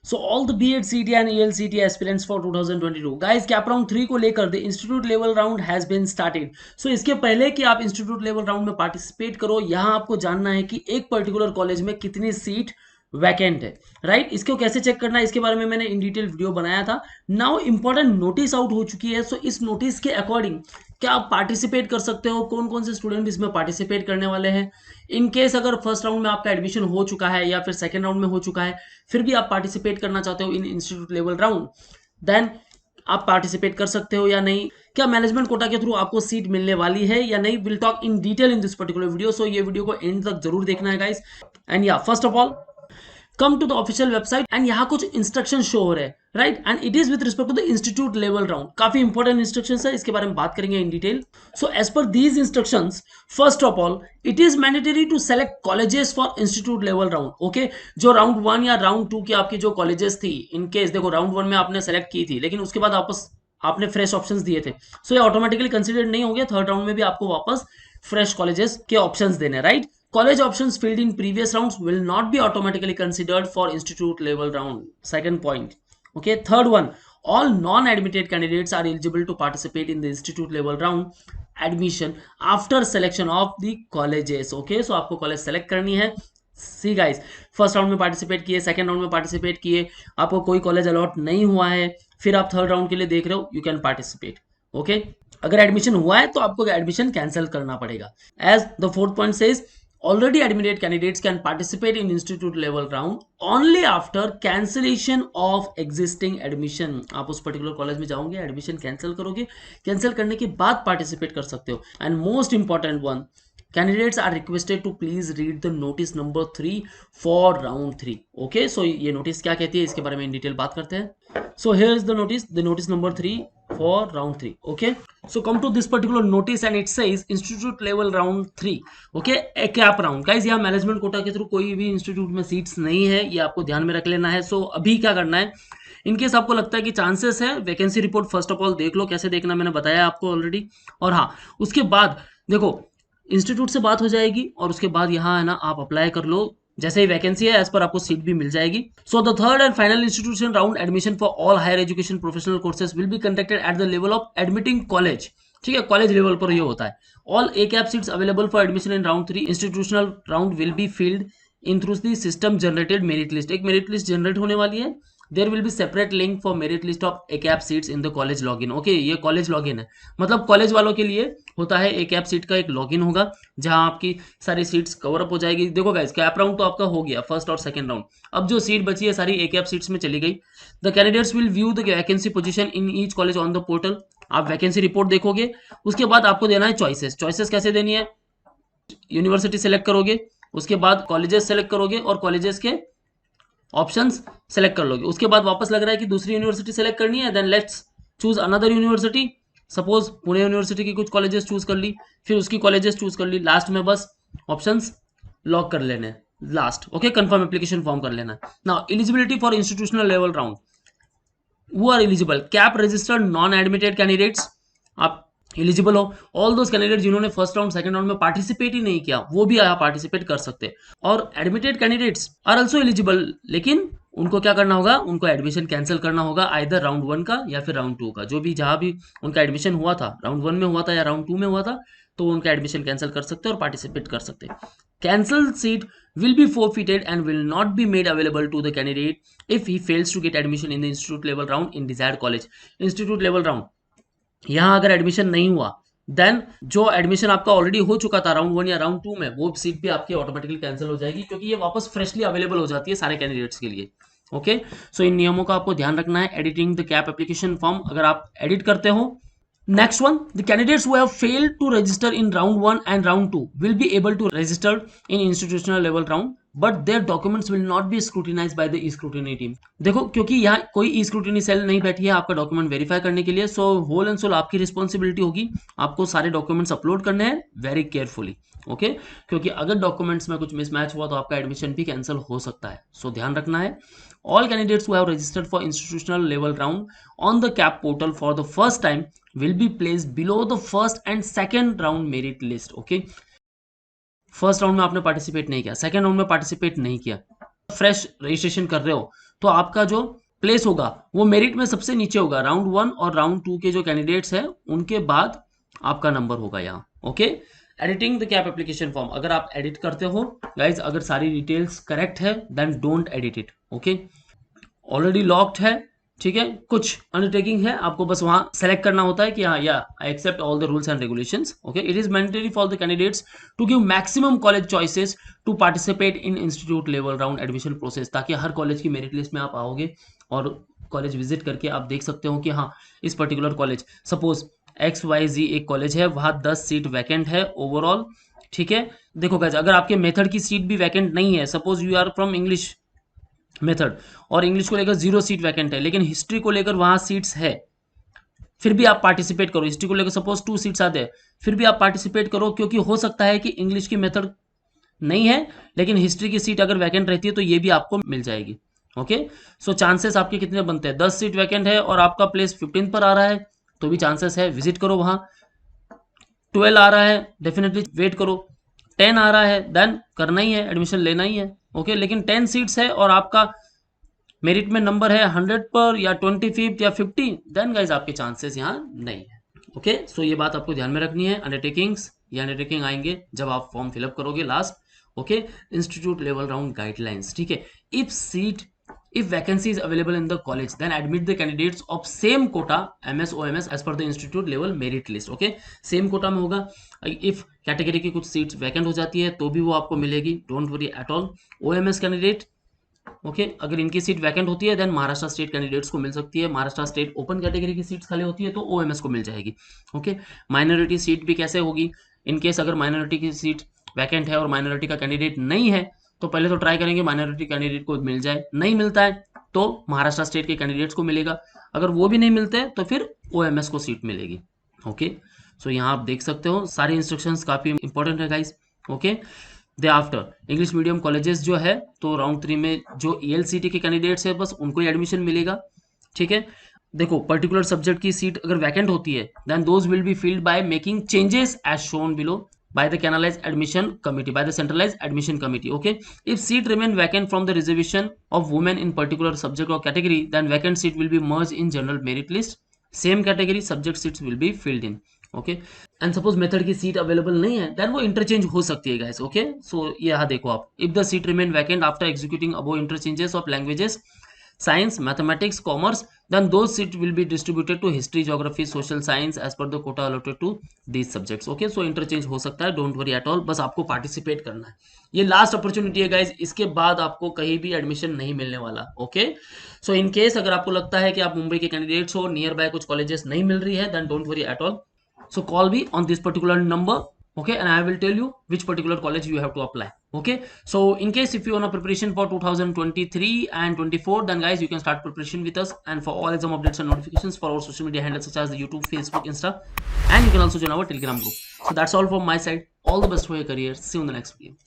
So all the B.Ed CT and ELCT aspirants for 2022 guys, CAP round 3 को लेकर the institute level round has been started. So इसके पहले कि आप institute level round में participate करो, यहां आपको जानना है कि एक पर्टिकुलर कॉलेज में कितनी सीट वैकेंट है, राइट. इसको कैसे चेक करना है इसके बारे में मैंने इन डिटेल वीडियो बनाया था. नाउ इंपॉर्टेंट नोटिस आउट हो चुकी है. सो इस नोटिस के अकॉर्डिंग क्या आप पार्टिसिपेट कर सकते हो, कौन कौन से स्टूडेंट इसमें पार्टिसिपेट करने वाले हैं. इन केस अगर फर्स्ट राउंड में आपका एडमिशन हो चुका है या फिर सेकेंड राउंड में हो चुका है, फिर भी आप पार्टिसिपेट करना चाहते हो इन इंस्टीट्यूट लेवल राउंड, देन आप पार्टिसिपेट कर सकते हो या नहीं. क्या मैनेजमेंट कोटा के थ्रू आपको सीट मिलने वाली है या नहीं, will talk in detail in this particular video. So ये वीडियो को एंड तक जरूर देखना है गाइस. एंड या first of all come to the official website and यहाँ कुछ इंस्ट्रक्शन शो हो रहे हैं, right. And it is with respect to the institute level round. काफी इंपॉर्टेंट इंस्ट्रक्शंस है, इसके बारे में बात करेंगे in detail. So as per these instructions, first of all it is mandatory to select colleges for institute level round. Okay, जो round 1 या round 2 की आपकी जो कॉलेजेस थी, इन केस देखो राउंड 1 में आपने सेलेक्ट की थी लेकिन उसके बाद वापस आपने फ्रेश ऑप्शंस दिए थे, सो ये ऑटोमेटिकली कंसिडर्ड नहीं हो गया. थर्ड राउंड में भी आपको वापस फ्रेश कॉलेजेस के ऑप्शंस देने, right. College options filled in previous rounds will not be automatically considered for institute level round. Second point. Okay. Third one. All non-admitted candidates are eligible to participate in the institute level round admission after selection of the colleges. Okay. So आपको college select करनी है. See guys, first round में participate किए, second round में participate किए, आपको कोई college allot नहीं हुआ है, फिर आप थर्ड राउंड के लिए देख रहे हो, यू कैन पार्टिसिपेट. ओके. अगर एडमिशन हुआ है तो आपको एडमिशन कैंसिल करना पड़ेगा. As the fourth point says, already admitted candidates can participate in institute level round only after cancellation of existing admission. आप उस पर्टिकुलर कॉलेज में जाओगे, एडमिशन कैंसिल करोगे, कैंसिल करने के बाद पार्टिसिपेट कर सकते हो. And most important one, candidates are requested to please read the notice number 3 for round 3. okay, so ये notice क्या कहती है इसके बारे में इन डिटेल बात करते हैं. so here is the notice number 3 for round 3. okay, so come to this particular notice and it says institute level round 3. okay, a cap round. guys, यहाँ मैनेजमेंट कोटा के थ्रू कोई भी institute में seats नहीं है, ये आपको ध्यान में रख लेना है. सो अभी क्या करना है, इनकेस आपको लगता है कि चांसेस है, vacancy report first of all देख लो, कैसे देखना मैंने बताया आपको ऑलरेडी. और हाँ, उसके बाद देखो इंस्टीट्यूट से बात हो जाएगी और उसके बाद यहाँ है ना आप अप्लाई कर लो. जैसे ही वैकेंसी है एज पर आपको सीट भी मिल जाएगी. So the third and final institution round admission for all higher education professional courses will be conducted at the level of admitting college. ठीक है, कॉलेज लेवल पर ये होता है. All a CAP seats available for admission in round 3 institutional round will be filled in through the system generated merit list. एक merit list generate होने वाली है. There will be separate link for merit list of A CAP seats in the college login. Okay, ये college login है, मतलब college वालों के लिए होता है. ए कैप सीट का एक लॉगिन होगा जहां आपकी सारी सीट्स कवर अप हो जाएगी. देखो गाइस, कैप राउंड तो आपका हो गया फर्स्ट और सेकंड राउंड. अब जो सीट बची है सारी ए कैप सीट्स में चली गई. The candidates will view the vacancy position in each college on the portal. आप वैकेंसी रिपोर्ट देखोगे, उसके बाद आपको देना है चॉइसेस. चॉइसेस कैसे देनी है, यूनिवर्सिटी सेलेक्ट करोगे, उसके बाद कॉलेजेस सेलेक्ट करोगे और कॉलेजेस के ऑप्शंस सेलेक्ट कर लोगे. उसके बाद वापस लग रहा है कि दूसरी यूनिवर्सिटी सेलेक्ट करनी है, then let's choose another university. Suppose Pune university की कुछ कॉलेजेस चूज कर ली, फिर उसकी कॉलेजेस चूज कर ली, लास्ट में बस ऑप्शंस लॉक कर लेने last. Okay, confirm application form कर लेना. Now eligibility for institutional level round, who are eligible, cap registered non admitted candidates आप एलिजिबल हो. ऑल दोज कैंडिडेट जिन्होंने फर्स्ट राउंड सेकंड राउंड में पार्टिसिपेट ही नहीं किया वो भी यहाँ पार्टिसिपेट कर सकते हैं. और admitted candidates are also eligible, लेकिन उनको क्या करना होगा, उनको एडमिशन कैंसिल करना होगा आइदर राउंड 1 का या फिर राउंड 2 का. जो भी जहां भी उनका एडमिशन हुआ था, राउंड 1 में हुआ था या राउंड 2 में हुआ था, तो उनका एडमिशन कैंसिल कर सकते हैं और पार्टिसिपेट कर सकते हैं. Cancel seat will be forfeited and will not be made available to the candidate if he fails to get admission in the institute level round in desired college. institute level round यहाँ अगर admission नहीं हुआ, then जो admission आपका already हो चुका था round 1 या राउंड 2 में, वो सीट भी आपकी ऑटोमेटिकली कैंसिल हो जाएगी, क्योंकि ये वापस फ्रेशली अवेलेबल हो जाती है सारे कैंडिडेट्स के लिए. ओके, सो इन नियमों का आपको ध्यान रखना है. Editing the CAP application form, अगर आप एडिट करते हो. Next one, the candidates who have failed to register in round 1 and round 2 will be able to register in institutional level round, but their documents will not be scrutinized by the e-scrutiny team. देखो, क्योंकि यहाँ कोई e-scrutiny cell नहीं बैठी है आपका document verify करने के लिए, सो होल एंड सोल आपकी रिस्पॉन्सिबिलिटी होगी. आपको सारे डॉक्यूमेंट्स अपलोड करने हैं वेरी केयरफुली. ओके, क्योंकि अगर डॉक्यूमेंट्स में कुछ मिसमैच हुआ तो आपका एडमिशन भी कैंसिल हो सकता है. सो ध्यान रखना है. All candidates who have registered for institutional level round on the CAP portal for the first time will be placed below the first and second round merit list. Okay, first round में आपने participate नहीं किया, second round में participate नहीं किया, fresh registration कर रहे हो, तो आपका जो प्लेस होगा वो मेरिट में सबसे नीचे होगा, राउंड 1 और राउंड 2 के जो कैंडिडेट्स हैं उनके बाद आपका नंबर होगा यहाँ। Okay, editing the CAP application form, अगर आप एडिट करते हो गाइज, अगर सारी डिटेल्स करेक्ट है then don't edit it. Okay, already locked है, ठीक है, कुछ अंडरटेकिंग है, आपको बस वहां सेलेक्ट करना होता है कि हाँ या I accept all the rules and regulations. Okay, it is mandatory for the candidates to give maximum college choices to participate in institute level round admission process, ताकि हर कॉलेज की मेरिट लिस्ट में आप आओगे और कॉलेज विजिट करके आप देख सकते हो कि हाँ इस पर्टिकुलर कॉलेज, सपोज XYZ एक कॉलेज है, वहां 10 सीट वैकेंट है ओवरऑल, ठीक है। देखो गाइस, अगर आपके मेथड की सीट भी वैकेंट नहीं है, suppose you are from English method और इंग्लिश को लेकर 0 सीट वैकेंट है, लेकिन हिस्ट्री को लेकर वहां सीट्स है, फिर भी आप पार्टिसिपेट करो। हिस्ट्री को लेकर सपोज 2 सीट्स आते हैं, फिर भी आप पार्टिसिपेट करो, क्योंकि हो सकता है कि इंग्लिश की मेथड नहीं है लेकिन हिस्ट्री की सीट अगर वैकेंट रहती है तो ये भी आपको मिल जाएगी। ओके, सो चांसेस आपके कितने बनते हैं, 10 सीट वैकेंट है और आपका प्लेस 15 पर आ रहा है तो भी चांसेस है, विजिट करो वहां। 12 आ रहा है, डेफिनेटली वेट करो। 10 आ रहा है, देन करना ही है, एडमिशन लेना ही है। ओके, लेकिन 10 सीट्स है और आपका मेरिट में नंबर है 100 पर या 25 या 50, देन गाइज आपके चांसेस यहाँ नहीं है। ओके, सो ये बात आपको ध्यान में रखनी है। अंडरटेकिंग्स, ये अंडरटेकिंग आएंगे जब आप फॉर्म फिलअप करोगे last. Okay, institute level round guidelines, ठीक है। If vacancy is available in the college, then admit the candidates of same quota MS OMS as per the institute level merit list. Okay, same quota में होगा। if category की कुछ seats vacant हो जाती है तो भी वो आपको मिलेगी, don't worry at all. OMS candidate, okay, अगर इनकी सीट वैकेंट होती है देन महाराष्ट्र स्टेट कैंडिडेट्स को मिल सकती है। महाराष्ट्र स्टेट ओपन कैटेगरी की सीट्स खाली होती है तो OMS को मिल जाएगी। ओके, माइनॉरिटी सीट भी कैसे होगी, इन केस अगर माइनॉरिटी की सीट वैकेंट है और माइनॉरिटी का कैंडिडेट नहीं है तो पहले तो ट्राई करेंगे माइनॉरिटी कैंडिडेट को मिल जाए, नहीं मिलता है तो महाराष्ट्र स्टेट के कैंडिडेट्स को मिलेगा, अगर वो भी नहीं मिलते हैं तो फिर OMS को सीट मिलेगी। ओके, सो यहाँ आप देख सकते हो सारे इंस्ट्रक्शंस काफी इंपॉर्टेंट है गाइस। ओके, दे आफ्टर इंग्लिश मीडियम कॉलेजेस जो है तो राउंड 3 में जो ELCT के कैंडिडेट्स है बस उनको ही एडमिशन मिलेगा, ठीक है। देखो, पर्टिकुलर सब्जेक्ट की सीट अगर वैकेंट होती है then those will be filled by making changes as shown below by the canalized admission committee, by the centralized admission committee. Okay, if seat remain vacant from the reservation of women in particular subject or category, then vacant seat will be merged in general merit list, same category subject seats will be filled in. Okay, and suppose method की seat available नहीं है then वो interchange हो सकती है guys. Okay, सो यहाँ देखो आप, if the seat remain vacant after executing above interchanges of languages science, mathematics, commerce, then those seats will be distributed to history, geography, social science as per the quota allotted to these subjects. Okay, so interchange हो सकता है, don't worry at all, बस आपको participate करना है। ये last opportunity है guys, इसके बाद आपको कहीं भी एडमिशन नहीं मिलने वाला। ओके, सो इन केस अगर आपको लगता है कि आप मुंबई के कैंडिडेट्स हो, नियर बाय कुछ कॉलेजेस नहीं मिल रही है, then don't worry at all, so call me on this particular number. Okay, and I will tell you which particular college you have to apply. Okay, so in case if you want a preparation for 2023 and 24, then guys you can start preparation with us, and for all exam updates and notifications for our social media handles such as the YouTube, Facebook, Insta, and you can also join our Telegram group. So that's all from my side. All the best for your career. See you in the next video.